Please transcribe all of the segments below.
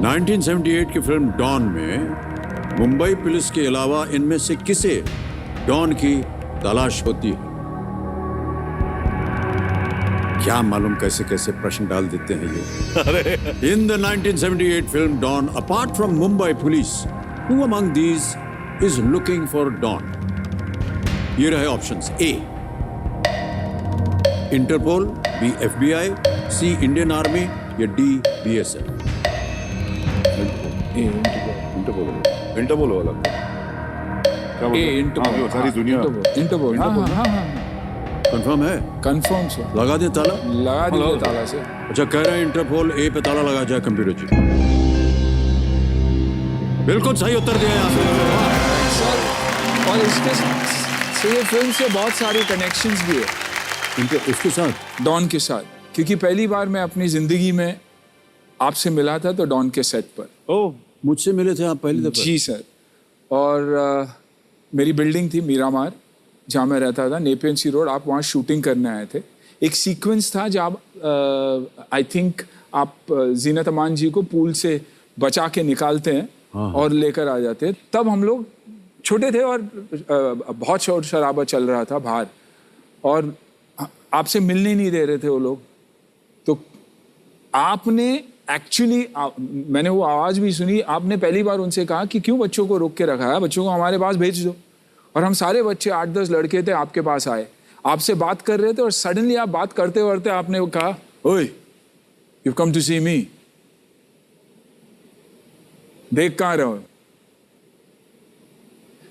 1978 की film don में Mumbai police के अलावा इनमें से किसे डॉन की तलाश होती है? क्या मालूम कैसे कैसे प्रश्न डाल देते हैं ये। In the 1978 film Don, apart from Mumbai police, who among these is looking for Don? ये रहे options: A Interpol, B FBI, C Indian Army या डी बीएसएफ। इंटरपोल वाला क्या बोलते हैं? इंटरपोल, सारी दुनिया इंटरपोल। कंफर्म है? कंफर्म से लगा दे ताला? लगा दिए ताला से। अच्छा, कह रहे हैं इंटरपोल ए पे ताला लगा जाए कंप्यूटर जी। बिल्कुल सही उत्तर दिया आपने सर, और इसके से ये फिल्म से बहुत सारी कनेक्शंस भी है इसके साथ, डॉन के साथ, क्योंकि पहली बार मैं अपनी जिंदगी में आपसे मिला था तो डॉन के सेट पर। ओह, मुझसे मिले थे आप पहली दफा? जी सर। और मेरी बिल्डिंग थी मीरामार, जहाँ मैं रहता था, नेपियन सी रोड। आप वहाँ शूटिंग करने आए थे। एक सीक्वेंस था जब आई थिंक आप जीनत अमान जी को पूल से बचा के निकालते हैं और लेकर आ जाते हैं। तब हम लोग छोटे थे और बहुत शोर शराबा चल रहा था बाहर, और आपसे मिलने नहीं दे रहे थे वो लोग। तो आपने एक्चुअली, मैंने वो आवाज़ भी सुनी, आपने पहली बार उनसे कहा कि क्यों बच्चों को रोक के रखा है, बच्चों को हमारे पास भेज दो। और हम सारे बच्चे 8-10 लड़के थे, आपके पास आए, आपसे बात कर रहे थे, और सडनली आप बात करते करते आपने वो कहा, ओए यू कम टू सी मी, देख कहाँ रहे हो?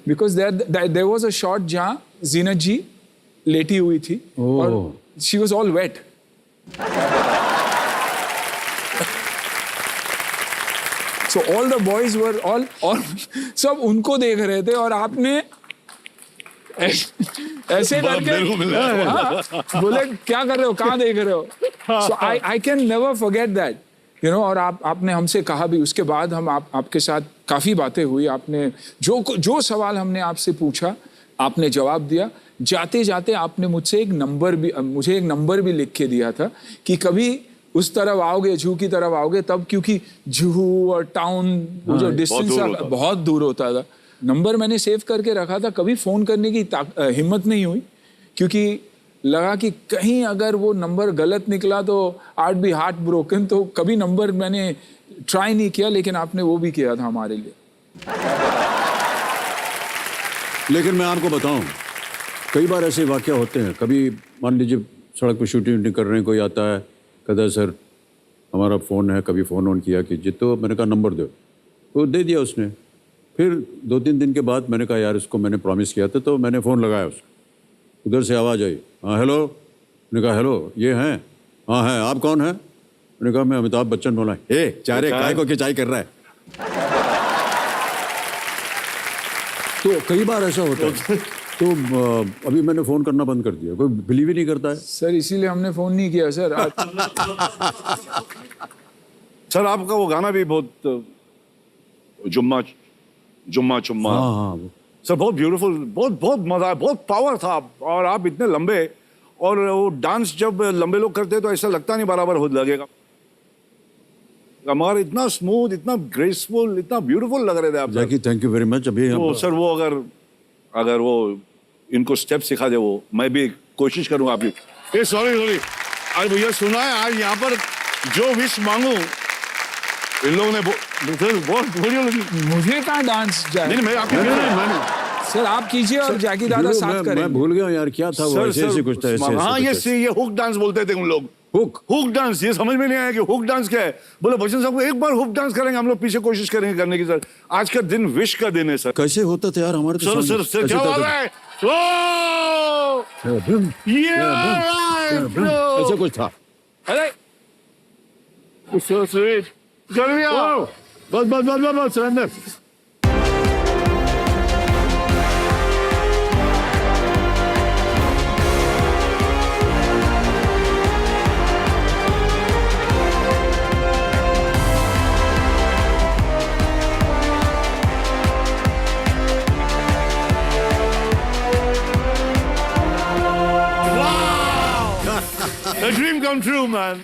Because there was a shot जहाँ जीनत जी लेटी हुई थी और she was all wet. So all the boys were all सब उनको देख रहे थे, और आपने ऐसे करके बोले क्या कर रहे हो, कहाँ देख रहे हो? So I can never forget that, you know। और आपने हमसे कहा भी, उसके बाद हम आपके साथ काफ़ी बातें हुई। आपने जो सवाल हमने आपसे पूछा आपने जवाब दिया। जाते जाते आपने मुझे एक नंबर भी लिख के दिया था कि कभी उस तरफ आओगे, जूहू की तरफ आओगे तब, क्योंकि जूहू और टाउन वो जो डिस्टेंस बहुत दूर होता था। नंबर मैंने सेव करके रखा था, कभी फ़ोन करने की हिम्मत नहीं हुई, क्योंकि लगा कि कहीं अगर वो नंबर गलत निकला तो आर्ट बी हार्ट ब्रोकन। तो कभी नंबर मैंने ट्राई नहीं किया, लेकिन आपने वो भी किया था हमारे लिए। लेकिन मैं आपको बताऊं, कई बार ऐसे वाक़या होते हैं। कभी मान लीजिए सड़क पर शूटिंग कर रहे हैं, कोई आता है, कहता है सर हमारा फ़ोन है, कभी फ़ोन ऑन किया कीजिए। तो मैंने कहा नंबर दो, तो दे दिया उसने। फिर 2-3 दिन के बाद मैंने कहा यार इसको मैंने प्रॉमिस किया था, तो मैंने फ़ोन लगाया उसको। उधर से आवाज़ आई, हाँ हेलो। मैंने कहा हेलो, ये हैं? हाँ है, आप कौन हैं? मैंने कहा मैं अमिताभ बच्चन बोला। चारे काय को खिंचाई कर रहा है। तो कई बार ऐसा होता है। तो अभी मैंने फ़ोन करना बंद कर दिया, कोई बिलीव ही नहीं करता है। सर इसीलिए हमने फ़ोन नहीं किया सर। सर आपका वो गाना भी बहुत जुम्मा जुम्मा चुम्मा, हाँ सर बहुत ब्यूटीफुल, बहुत मजा आया, बहुत पावर था। और आप इतने लंबे, और वो डांस जब लंबे लोग करते हैं तो ऐसा लगता नहीं बराबर हो लगेगा, मगर इतना स्मूथ, इतना ग्रेसफुल, इतना ब्यूटीफुल लग रहे थे आप। जैकी थैंक यू वेरी मच। अभी तो सर वो अगर वो इनको स्टेप सिखा दे, वो मैं भी कोशिश करूंगा। आप भी सॉरी आज भैया सुना है, आज यहाँ पर जो विश मांगू इन लोगों ने बहुत बढ़िया लगी। मुझे कहाँ डांस जाए? नहीं, मैंने सर आप कीजिए और जैकी दादा साथ करें। मैं भूल गया यार क्या था वो, ऐसे कुछ था ऐसे। हाँ ये हुक डांस बोलते थे उन लोग, हुक डांस। ये समझ में नहीं आया कि हुक डांस क्या है। बोले बच्चन साहब को एक बार हुक डांस करेंगे, हम लोग पीछे कोशिश करेंगे करने की। सर आज का दिन विश का दिन है सर। कैसे होता था यार हमारे तो सर क्या बात है, ऐसा कुछ था। अरे बस surrender. A dream come true, man.